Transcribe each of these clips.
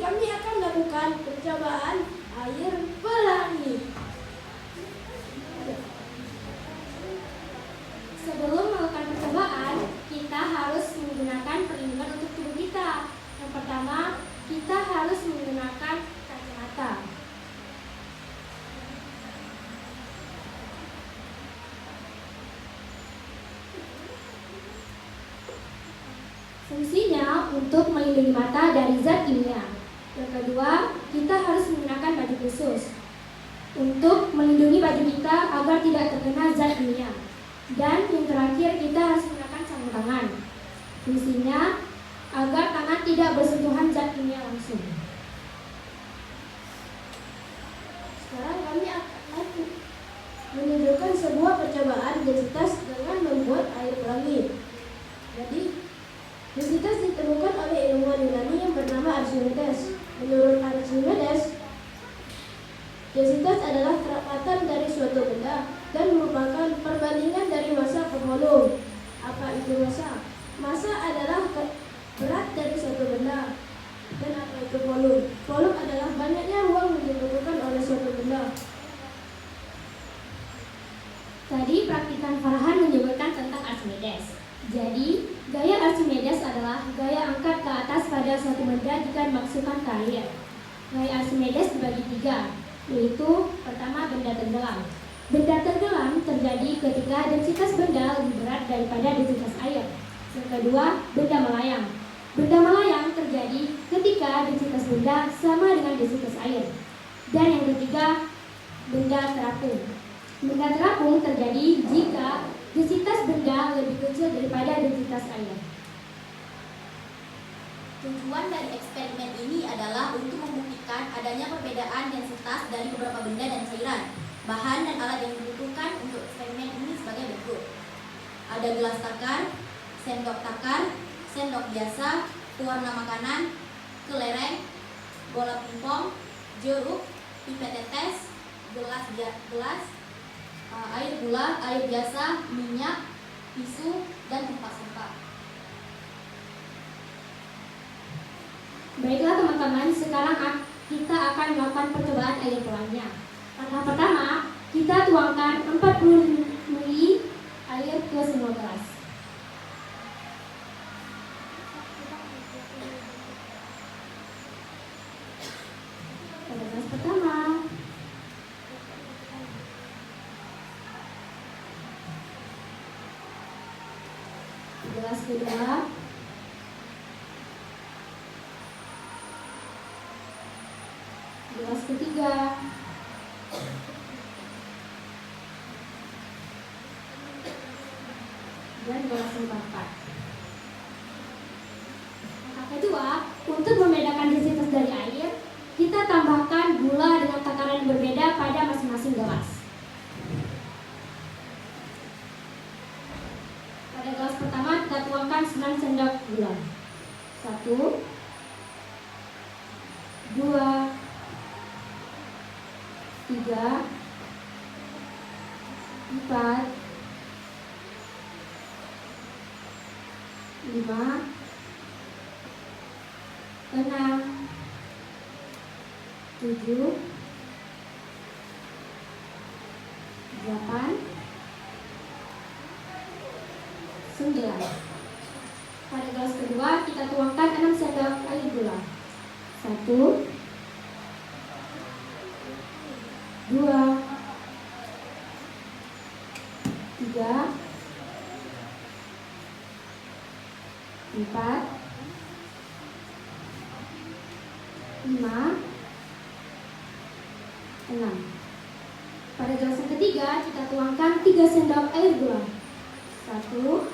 kami akan melakukan percobaan air pelangi. Sebelum melakukan percobaan, kita harus menggunakan perlindungan untuk tubuh kita. Yang pertama, kita harus menggunakan kacamata. Fungsinya untuk melindungi mata dari zat kimia. Yang kedua, kita harus menggunakan baju khusus untuk melindungi baju kita agar tidak terkena zat kimia. Dan yang terakhir, kita harus menggunakan sarung tangan. Fungsinya agar tangan tidak bersentuhan zat kimia langsung. Sekarang kami akan menunjukkan sebuah percobaan densitas dengan membuat air pelangi. Jadi, densitas ditemukan oleh ilmuwan Yunani yang bernama Archimedes. Menurut Archimedes, densitas adalah kerapatan dari suatu benda dan merupakan perbandingan dari massa ke volume. Apa itu massa? Massa adalah berat dari suatu benda. Dan apa itu volume? Volume adalah banyaknya ruang yang dibutuhkan oleh suatu benda. Tadi praktikan Farhan menyebutkan tentang Archimedes. Jadi, gaya Archimedes adalah gaya angkat ke atas pada suatu benda jika dimasukkan ke air. Gaya Archimedes dibagi 3, yaitu pertama benda tenggelam. Benda tenggelam terjadi ketika densitas benda lebih berat daripada densitas air. Yang kedua, benda melayang. Benda melayang terjadi ketika densitas benda sama dengan densitas air. Dan yang ketiga, benda terapung. Benda terapung terjadi jika densitas benda lebih kecil daripada densitas air. Tujuan dari eksperimen ini adalah untuk membuktikan adanya perbedaan densitas dari beberapa benda dan cairan. Bahan dan alat yang dibutuhkan untuk eksperimen ini sebagai berikut. Ada gelas takar, sendok biasa, pewarna makanan, kelereng, bola pingpong, jeruk, pipet tetes, gelas, air gula, air biasa, minyak, tisu, dan tempat sampah. Baiklah teman-teman, sekarang kita akan melakukan percobaan air pelangi. Langkah pertama, kita tuangkan 40 ml air ke semua gelas. Pada gelas pertama, gelas kedua, gelas ketiga, dan gelas keempat. Langkah kedua, untuk membedakan densitas dari air, kita tambahkan gula dengan takaran yang berbeda pada masing-masing gelas. Pada gelas pertama, kita tuangkan 9 sendok gula. 1, 2, 3, 4, 5, 6, 7, 8, 9. Pada gelas kedua, kita tuangkan 6 sendok air gula. 1, 2, 3, 4, 5, 6. Pada gelas yang ketiga, kita tuangkan 3 sendok air gula. 1,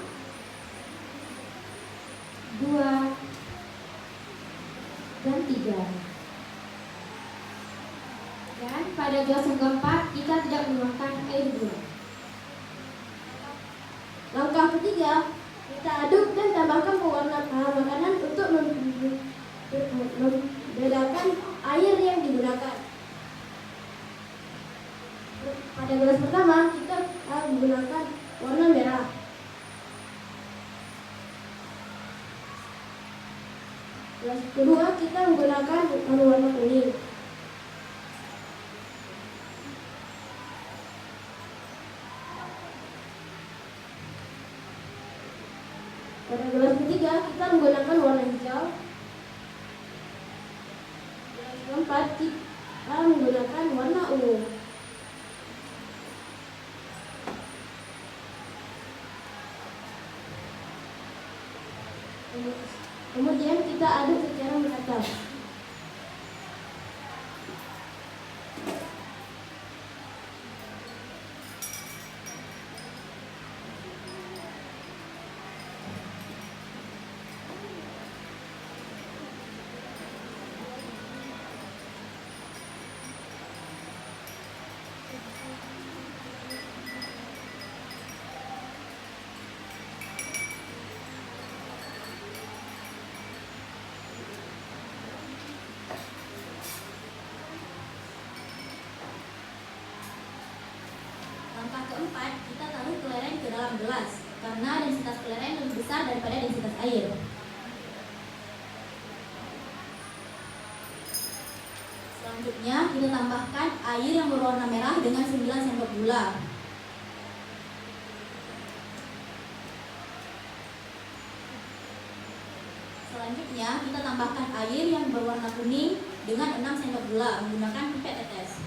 2, dan 3. Dan pada gelas yang keempat, kita tidak menuangkan air gula. Langkah ketiga, kita aduk dan tambahkan pewarna makanan untuk membedakan air yang digunakan. Pada gelas pertama, kita menggunakan warna merah. Gelas kedua, kita menggunakan warna kuning. Pada gelas ketiga, kita menggunakan warna hijau. Gelas keempat, kita menggunakan warna ungu. Kemudian kita aduk secara merata. Langkah keempat, kita taruh kelereng ke dalam gelas karena densitas kelereng lebih besar daripada densitas air. Selanjutnya, kita tambahkan air yang berwarna merah dengan 9 sendok gula. Selanjutnya, kita tambahkan air yang berwarna kuning dengan 6 sendok gula menggunakan pipet tetes.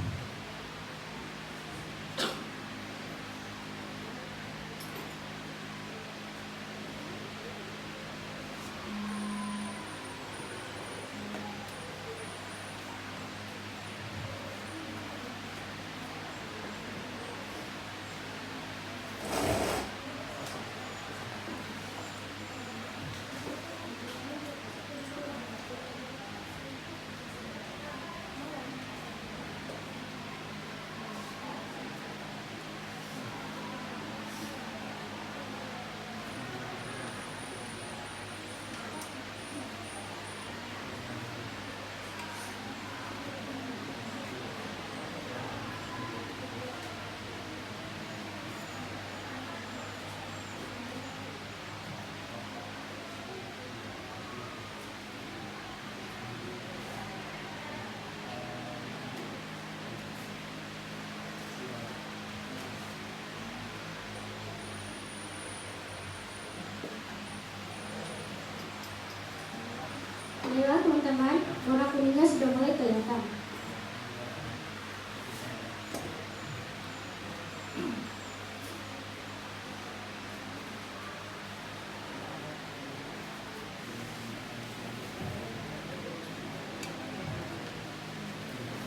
Inilah teman-teman, warna kuningnya sudah mulai kelihatan.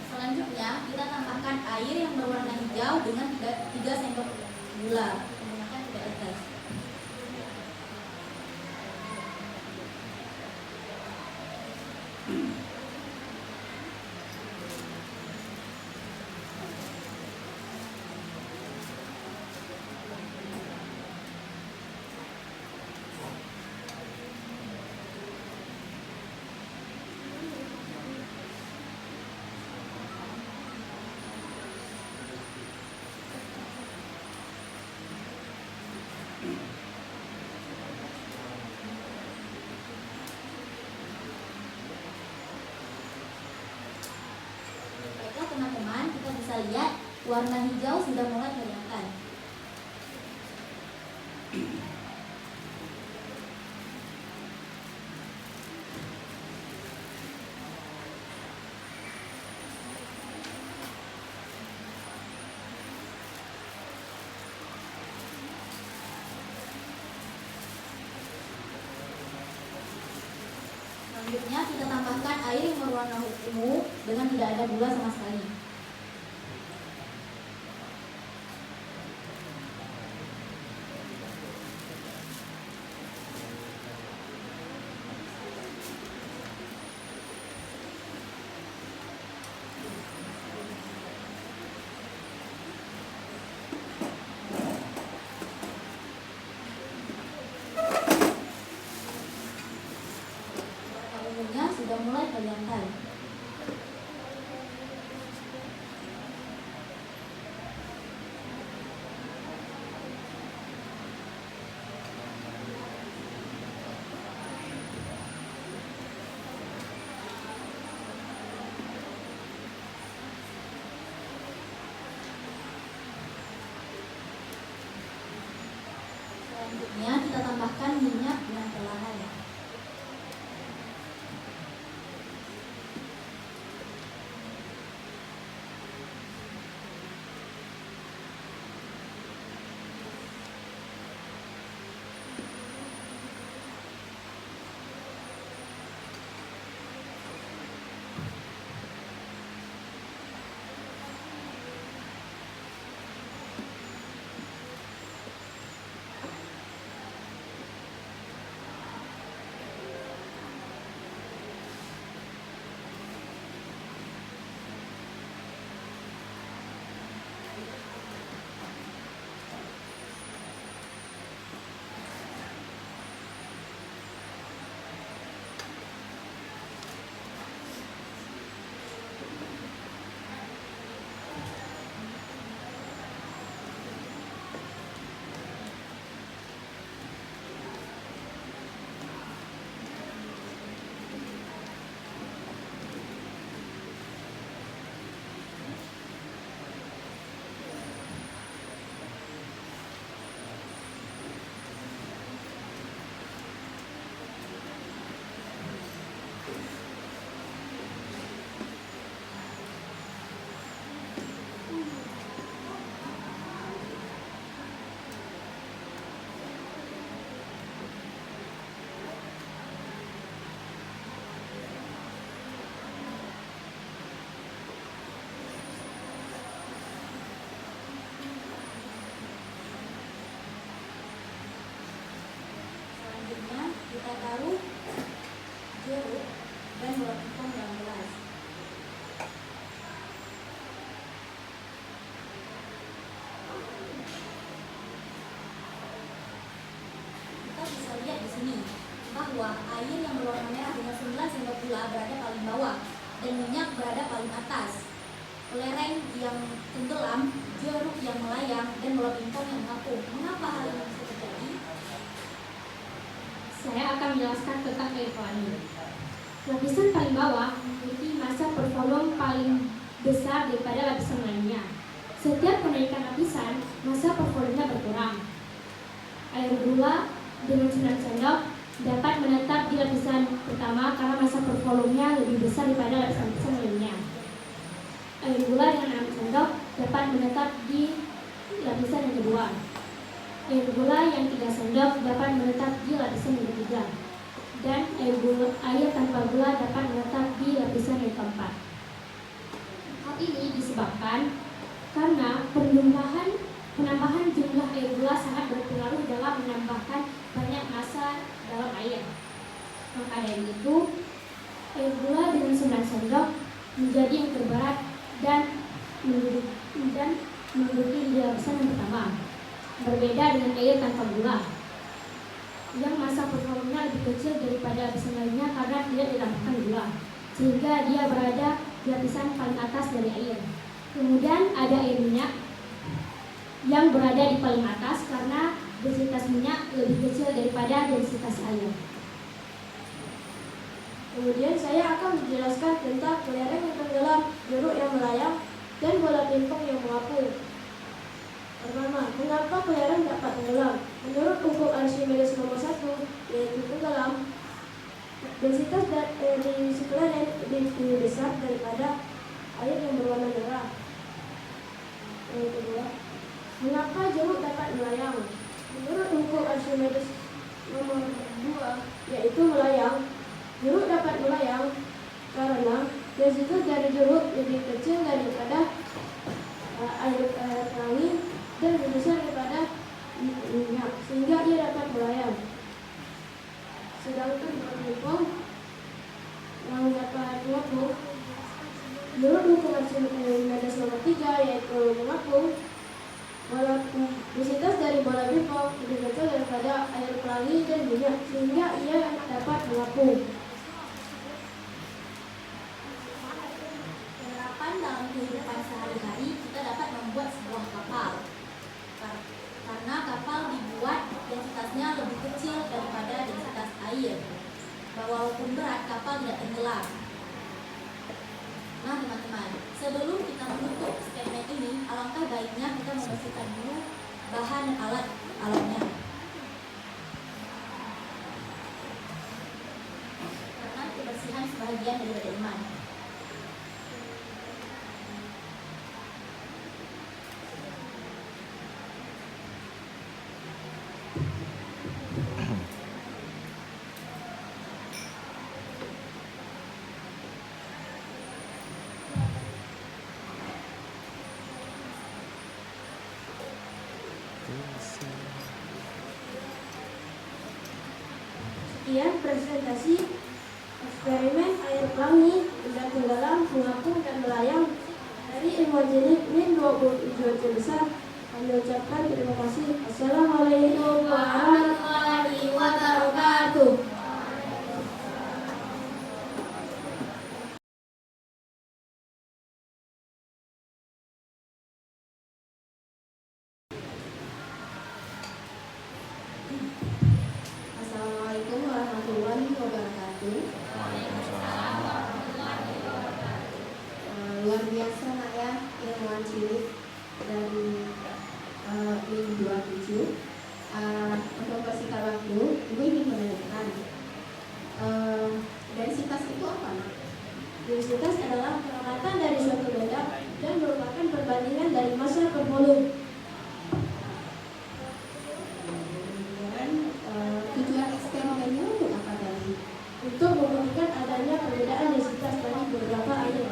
Selanjutnya, kita tambahkan air yang berwarna hijau dengan 3 sendok gula menggunakan pipet tetes. Baiklah teman-teman, kita bisa lihat warna hijau sudah mulai kelihatan. Selanjutnya kita tambahkan air yang berwarna ungu dengan tidak ada gula sama sekali. Warna ungunya sudah mulai kelihatan. bahwa air yang berwarna merah dengan 9 sendok gula berada paling bawah dan minyak berada paling atas. Kelereng yang tenggelam, jeruk yang melayang, dan bola pingpong yang mengapung. Mengapa hal ini bisa terjadi? Saya akan menjelaskan tentang air pelangi. Lapisan paling bawah memiliki massa per volume paling besar daripada lapisan lainnya. Setiap kenaikan lapisan, massa per volumenya berkurang. Air gula dengan 9 sendok dapat menetap di lapisan pertama karena massa per volumenya lebih besar daripada lapisan lainnya. Air gula dengan 6 sendok dapat menetap di lapisan yang kedua. Air gula yang 3 sendok dapat menetap di lapisan yang ketiga. Dan air tanpa gula dapat menetap di lapisan yang keempat. Hal ini disebabkan karena penambahan jumlah air gula sangat berpengaruh dalam menambahkan banyak massa dalam air. Maka dari itu, air gula dengan 9 sendok menjadi yang terberat dan menduduki di lapisan yang pertama. Berbeda dengan air tanpa gula, yang massa per volumenya lebih kecil daripada lapisan lainnya karena tidak ditambahkan gula, sehingga dia berada di lapisan paling atas dari air. Kemudian ada air minyak yang berada di paling atas karena densitas minyak lebih kecil daripada densitas air. Kemudian saya akan menjelaskan tentang kelereng yang tenggelam, jeruk yang melayang, dan bola pingpong yang mengapung. Pertama, mengapa kelereng dapat tenggelam? Menurut hukum Archimedes nomor 1, yaitu tenggelam, densitas dari si kelereng lebih besar daripada air yang berwarna merah. Yang kedua, mengapa jeruk dapat melayang? Menurut hukum Archimedes nomor 2, yaitu melayang, jeruk dapat melayang karena densitas dari jeruk lebih kecil daripada air pelangi dan lebih besar daripada minyak, sehingga ia dapat melayang. Sedangkan bola pingpong yang dapat mengapung, menurut hukum Archimedes nomor 3, yaitu mengapung, densitas dari bola pingpong lebih kecil daripada air pelangi dan minyak, sehingga ia dapat mengapung. Penerapan dalam kehidupan sehari-hari, kita dapat membuat sebuah kapal. Karena kapal dibuat densitasnya lebih kecil daripada densitas air. Walaupun berat, kapal tidak tenggelam. Nah teman-teman, sebelum kita menutup eksperimen ini, alangkah baiknya kita membersihkan dulu bahan dan alatnya. Karena kebersihan sebagian daripada iman. Sekian presentasi eksperimen air pelangi, benda tenggelam, mengapung, dan melayang dari Ilmuwan Min 27 besar. Kami ucapkan terima kasih. Assalamualaikum warahmatullahi wabarakatuh. Assalamualaikum warahmatullahi wabarakatuh. Luar biasa nak ya, ilmuwan cilik dari Min 27. Untuk persingkat waktu, Ibu ingin menanyakan densitas itu apa nak? Densitas adalah pengamatan dari suatu benda dan merupakan perbandingan dari massa per volume. Dan tujuan eksperimennya untuk apa tadi? Untuk membuktikan adanya perbedaan densitas dari beberapa air.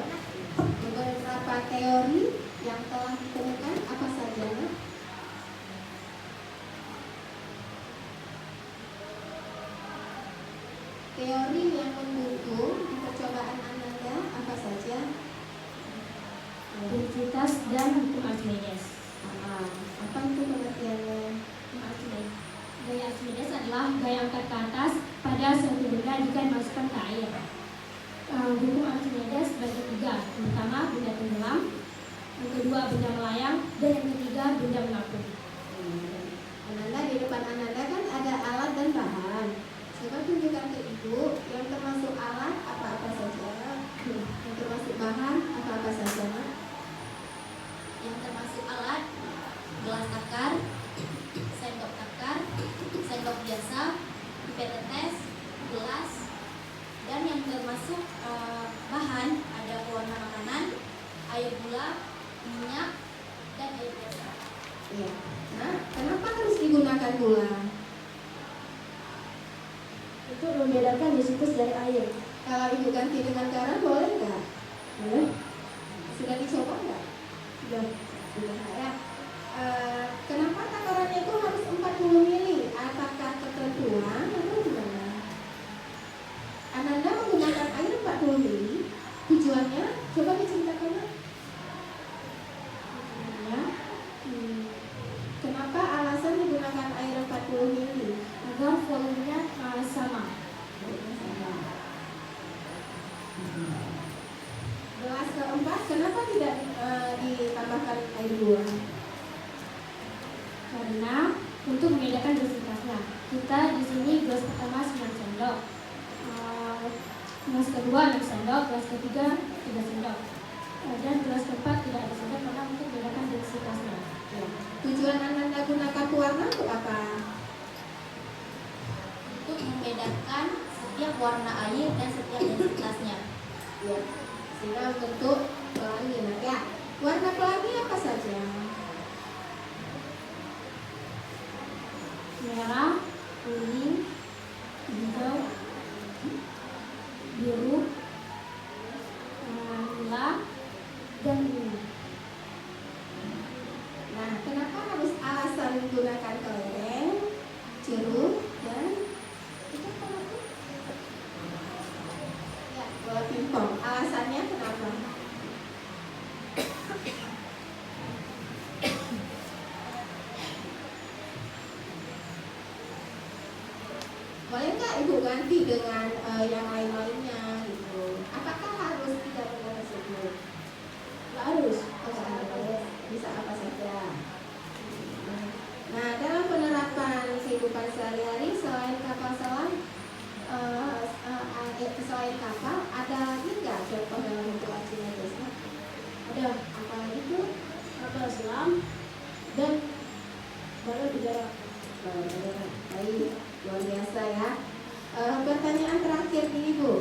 Beberapa teori yang telah ditemukan apa saja nak? Teori yang mendukung di percobaan Anda apa saja? Densitas dan hukum Archimedes. Apa itu pengertiannya? Hukum Archimedes. Gaya Archimedes adalah gaya angkat ke atas pada suatu benda jika dimasukkan ke air. Hukum Archimedes bagi 3. Yang pertama, benda tenggelam. Yang kedua, benda melayang. Dan yang ketiga, benda mengapung. Ananda, di depan Ananda kan ada alat dan bahan. Coba tunjukkan ke Ibu yang termasuk alat apa-apa saja, yang termasuk bahan apa-apa saja, Nak. Yang termasuk alat, gelas takar, sendok takar, sendok biasa, pipet tetes, gelas, dan yang termasuk bahan ada pewarna makanan, air gula, minyak, dan air biasa. Iya. Nah, kenapa harus digunakan gula? Untuk membedakan desitus dari air. Kalau Ibu ganti dengan garam boleh nggak? Boleh? Sudah dicoba nggak? Sudah. Sudah ya. Kenapa takarannya itu harus 40 mili? Apakah ketentuan atau gimana? Ananda menggunakan air 40 mili. Tujuannya? Coba diceritakan, Nak. Ya. Kenapa alasan menggunakan air 40 mili? Agar volumenya sama. Gelas keempat, kenapa tidak ditambahkan air buah? Karena untuk membedakan desitasnya, kita di sini gelas pertama 9 sendok, gelas kedua 6 sendok, gelas ketiga 3 sendok, dan gelas keempat tidak ada sendok karena untuk membedakan desitasnya. Ya. Tujuan Ananda gunakan pewarna untuk apa? Untuk membedakan setiap warna air dan setiap densitasnya. Ya. Sehingga membentuk pelangi. Nah, ya. Warna pelangi apa saja? Merah, kuning, hijau, biru, lila, dan ungu. Nah, kenapa harus alasan menggunakan kelereng, jeruk, dan itu apa lagi? Ya, bola pingpong. Alasannya kenapa? Boleh nggak Ibu ganti dengan yang lain-lainnya gitu? Apakah harus 3 benda tersebut? Nggak harus. Oh, nggak harus. Bisa apa saja. Nah, dalam penerapan kehidupan sehari-hari selain kapal selam, selain kapal, ada lagi nggak contoh dalam bentuk Archimedes? Ada Apa itu? kapal selam dan balon udara. Baik, luar biasa ya. Pertanyaan terakhir nih Ibu.